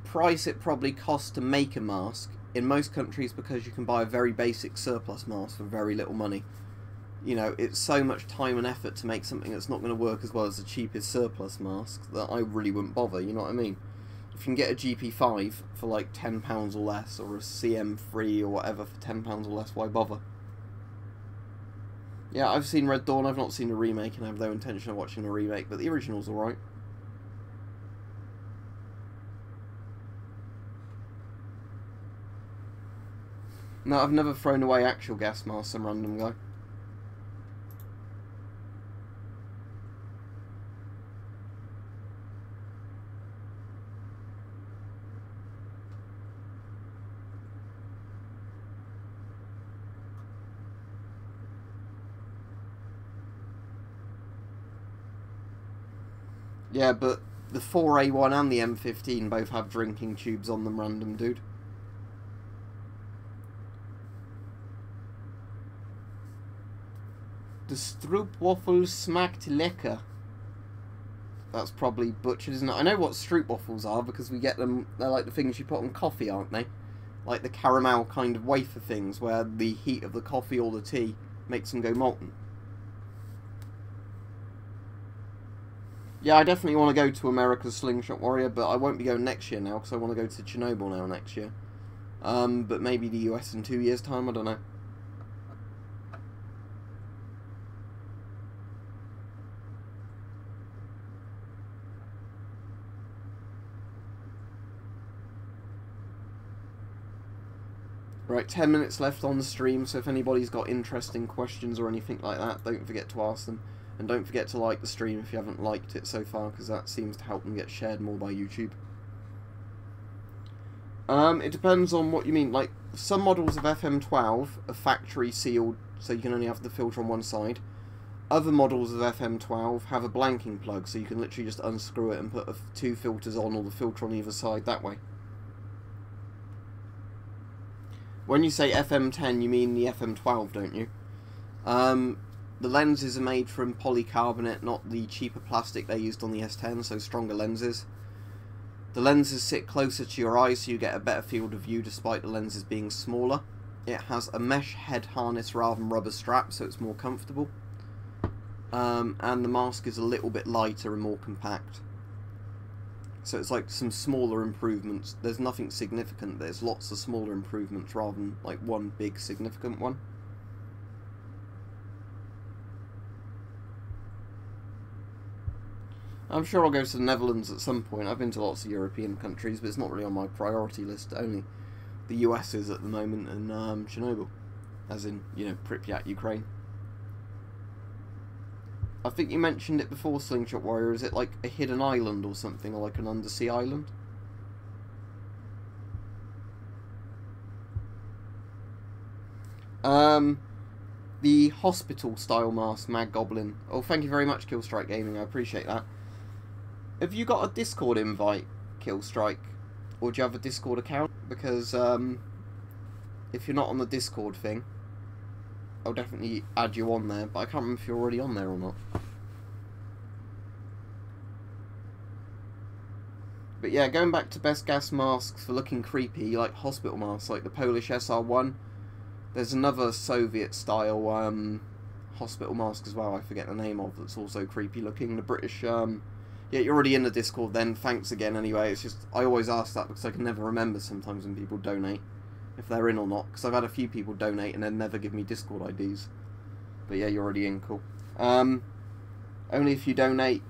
price it probably costs to make a mask in most countries, because you can buy a very basic surplus mask for very little money. It's so much time and effort to make something that's not going to work as well as the cheapest surplus mask that I really wouldn't bother, you know what I mean? If you can get a GP5 for like £10 or less, or a CM3 or whatever for £10 or less, why bother? Yeah, I've seen Red Dawn, I've not seen the remake, and I have no intention of watching the remake, but the original's alright. No, I've never thrown away actual gas masks, some random guy. Yeah, but the 4A1 and the M15 both have drinking tubes on them, random dude. The Stroopwafel smaakt lekker. That's probably butchered, isn't it? I know what stroopwafels are because we get them. They're like the things you put on coffee, aren't they? Like the caramel kind of wafer things where the heat of the coffee or the tea makes them go molten. Yeah, I definitely want to go to America's Slingshot Warrior, but I won't be going next year now because I want to go to Chernobyl now next year. But maybe the US in 2 years' time, I don't know. Right, 10 minutes left on the stream, so if anybody's got interesting questions or anything like that, don't forget to ask them. And don't forget to like the stream if you haven't liked it so far, because that seems to help them get shared more by YouTube. It depends on what you mean. Like, some models of FM12 are factory sealed, so you can only have the filter on one side. Other models of FM12 have a blanking plug, so you can literally just unscrew it and put two filters on, or the filter on either side that way. When you say FM10, you mean the FM12, don't you? The lenses are made from polycarbonate, not the cheaper plastic they used on the S10, so stronger lenses. The lenses sit closer to your eyes, so you get a better field of view despite the lenses being smaller. It has a mesh head harness rather than rubber strap, so it's more comfortable. And the mask is a little bit lighter and more compact. So it's like some smaller improvements. There's nothing significant, there's lots of smaller improvements rather than like one big significant one. I'm sure I'll go to the Netherlands at some point. I've been to lots of European countries, but it's not really on my priority list. Only the US is at the moment, and Chernobyl. As in, you know, Pripyat, Ukraine. I think you mentioned it before, Slingshot Warrior. Is it like a hidden island or something, or like an undersea island? The hospital-style mask, Mad Goblin. Oh, thank you very much, Killstrike Gaming. I appreciate that. Have you got a Discord invite, Killstrike? Or do you have a Discord account? Because, if you're not on the Discord thing, I'll definitely add you on there, but I can't remember if you're already on there or not. But yeah, going back to best gas masks for looking creepy, like hospital masks, like the Polish SR1. There's another Soviet-style hospital mask as well, I forget the name of, that's also creepy looking. The British, yeah, you're already in the Discord then, thanks again anyway. It's just, I always ask that because I can never remember sometimes when people donate, if they're in or not, because I've had a few people donate and then never give me Discord IDs. But yeah, you're already in, cool. Only if you donate,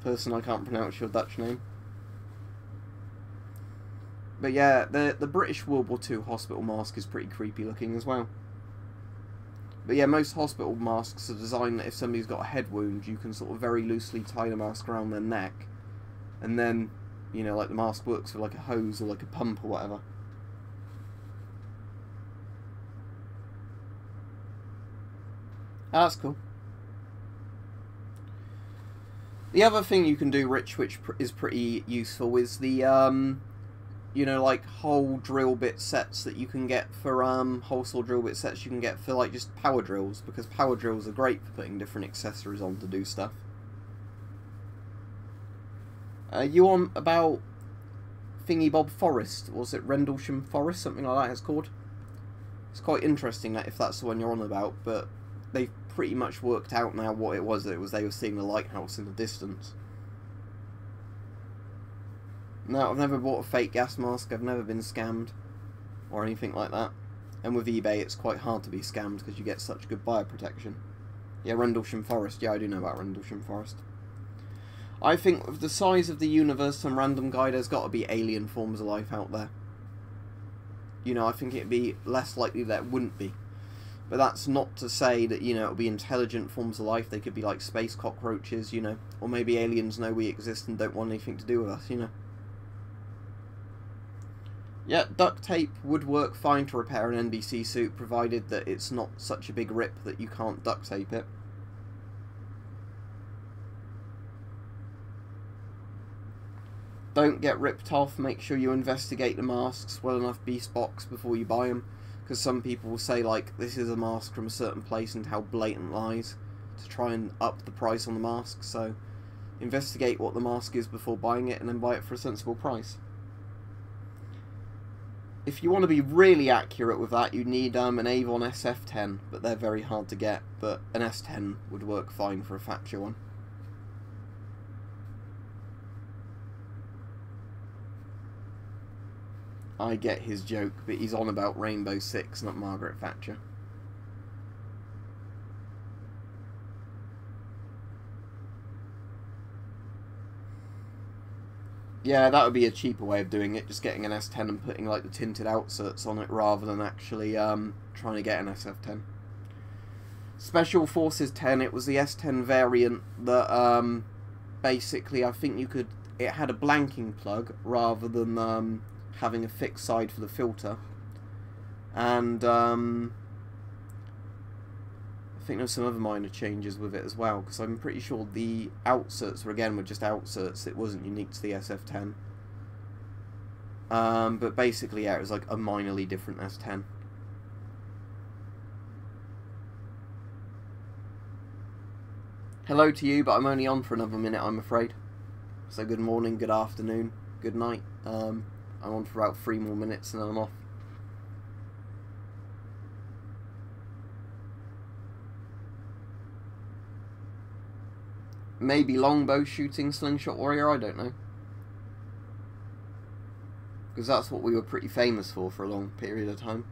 person I can't pronounce your Dutch name. But yeah, the British World War II hospital mask is pretty creepy looking as well. But yeah, most hospital masks are designed that if somebody's got a head wound, you can sort of very loosely tie the mask around their neck. And then, you know, like the mask works with like a hose or like a pump or whatever. Ah, that's cool. The other thing you can do, Rich, which is pretty useful, is the, you know, like hole drill bit sets that you can get for, hole saw drill bit sets you can get for, like, just power drills, because power drills are great for putting different accessories on to do stuff. You on about Thingy Bob Forest? Was it Rendlesham Forest? Something like that it's called. It's quite interesting that if that's the one you're on about, but they've pretty much worked out now what it was. It was they were seeing the lighthouse in the distance. No, I've never bought a fake gas mask, I've never been scammed, or anything like that. And with eBay it's quite hard to be scammed because you get such good buyer protection. Yeah, Rendlesham Forest, yeah I do know about Rendlesham Forest. I think with the size of the universe and random guy, there's got to be alien forms of life out there. You know, I think it'd be less likely that it wouldn't be. But that's not to say that, you know, it'll be intelligent forms of life. They could be like space cockroaches, you know, or maybe aliens know we exist and don't want anything to do with us, you know. Yeah, duct tape would work fine to repair an NBC suit, provided that it's not such a big rip that you can't duct tape it. Don't get ripped off, make sure you investigate the masks well enough beast box before you buy them, because some people will say, like, this is a mask from a certain place and tell blatant lies to try and up the price on the mask, so investigate what the mask is before buying it, and then buy it for a sensible price. If you want to be really accurate with that, you need an Avon SF10, but they're very hard to get, but an S10 would work fine for a factory one. I get his joke, but he's on about Rainbow Six, not Margaret Thatcher. Yeah, that would be a cheaper way of doing it, just getting an S10 and putting like the tinted outserts on it rather than actually trying to get an SF10. Special Forces 10, it was the S10 variant that basically I think it had a blanking plug rather than having a fixed side for the filter, and I think there's some other minor changes with it as well, because I'm pretty sure the outserts were just outserts. It wasn't unique to the SF10, but basically yeah, it was like a minorly different S10. Hello to you, but I'm only on for another minute, I'm afraid. So good morning, good afternoon, good night. I'm on for about 3 more minutes and then I'm off. Maybe longbow shooting, slingshot warrior, I don't know. Because that's what we were pretty famous for a long period of time.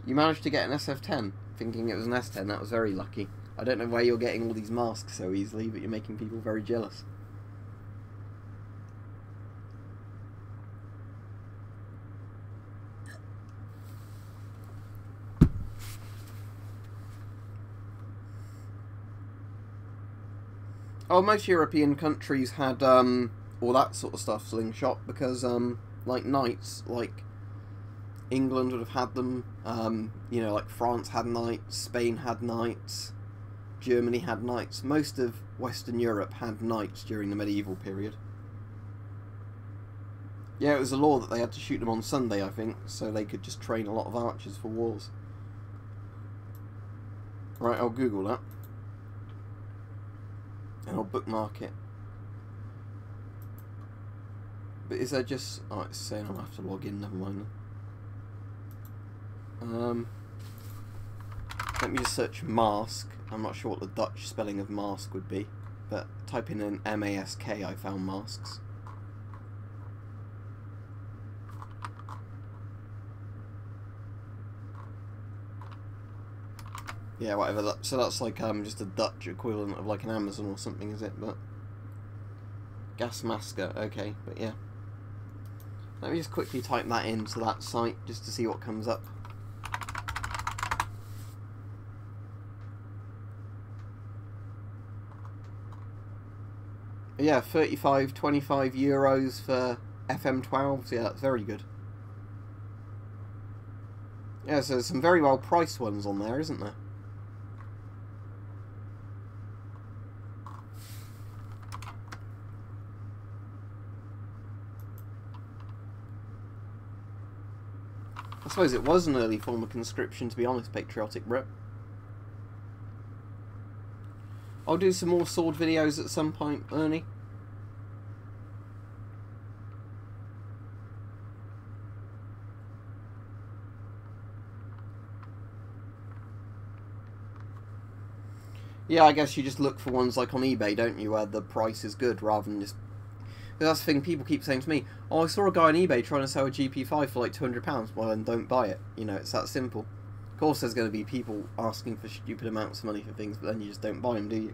You managed to get an SF10, thinking it was an S10, that was very lucky. I don't know where you're getting all these masks so easily, but you're making people very jealous. Oh, most European countries had all that sort of stuff slingshot, because like knights, like England would have had them. You know, like France had knights, Spain had knights, Germany had knights. Most of Western Europe had knights during the medieval period. Yeah, it was a law that they had to shoot them on Sunday, I think, so they could just train a lot of archers for wars. Right, I'll Google that. And I'll bookmark it. But is there just... oh, it's saying I'll have to log in, never mind then. Let me just search mask. I'm not sure what the Dutch spelling of mask would be, but type in an M-A-S-K, I found masks. Yeah, whatever. So that's like just a Dutch equivalent of like an Amazon or something, is it? But gas masker, okay. But yeah, let me just quickly type that into that site just to see what comes up. Yeah, 25 euros for FM12s. Yeah, that's very good. Yeah, so there's some very well priced ones on there, isn't there? I suppose it was an early form of conscription, to be honest, Patriotic Brit. I'll do some more sword videos at some point, Ernie. Yeah, I guess you just look for ones like on eBay, don't you, where the price is good, rather than just... That's the thing people keep saying to me, oh, I saw a guy on eBay trying to sell a GP5 for like £200, well then don't buy it. You know, it's that simple. Of course there's going to be people asking for stupid amounts of money for things, but then you just don't buy them, do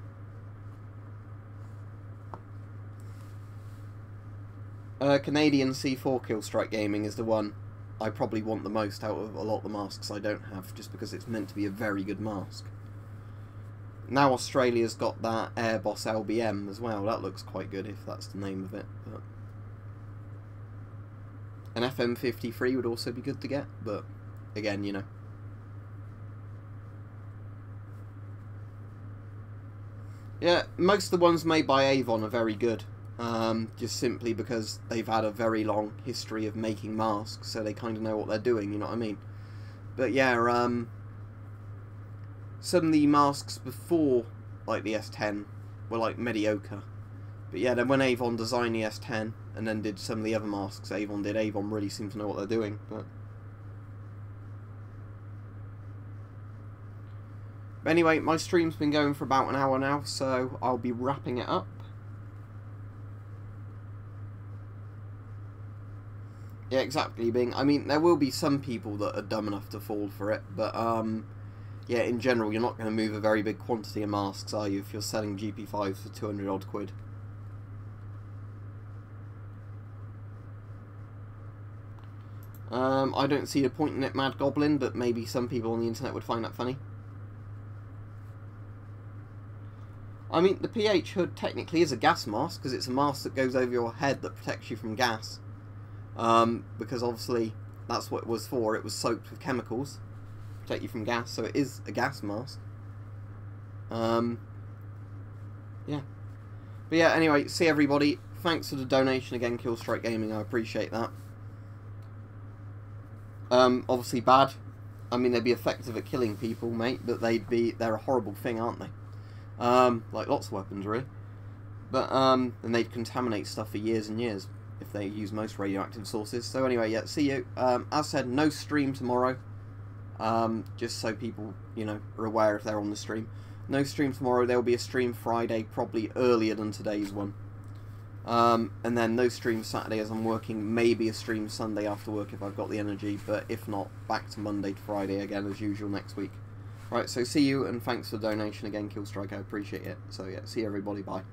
you? Canadian C4 Killstrike Gaming is the one I probably want the most out of a lot of the masks I don't have, just because it's meant to be a very good mask. Now Australia's got that Airboss LBM as well. That looks quite good, if that's the name of it. But an FM53 would also be good to get, but again, you know. Yeah, most of the ones made by Avon are very good. Just simply because they've had a very long history of making masks, so they kind of know what they're doing, you know what I mean? But yeah, some of the masks before like the S10 were like mediocre. But yeah, then when Avon designed the S10 and then did some of the other masks Avon did, Avon really seemed to know what they're doing. But anyway, my stream's been going for about an hour now, so I'll be wrapping it up. Yeah, exactly. I mean, there will be some people that are dumb enough to fall for it, but yeah, in general, you're not going to move a very big quantity of masks, are you, if you're selling GP5s for 200 odd quid? I don't see the point in it, Mad Goblin, but maybe some people on the internet would find that funny. I mean, the PH hood technically is a gas mask, because it's a mask that goes over your head that protects you from gas. Because obviously, that's what it was for. It was soaked with chemicals to protect you from gas, so it is a gas mask. Yeah. But yeah, anyway, see everybody. Thanks for the donation again, Killstrike Gaming, I appreciate that. Obviously bad. I mean, they'd be effective at killing people, mate, but they're a horrible thing, aren't they? Like lots of weapons, really. But, and they'd contaminate stuff for years and years if they use most radioactive sources. So anyway, yeah, see you. As said, no stream tomorrow. Just so people, you know, are aware if they're on the stream. No stream tomorrow. There will be a stream Friday, probably earlier than today's one. And then no stream Saturday as I'm working, maybe a stream Sunday after work if I've got the energy, but if not, back to Monday to Friday again as usual next week. Right, so see you, and thanks for the donation again, Killstrike, I appreciate it. So yeah, see everybody, bye.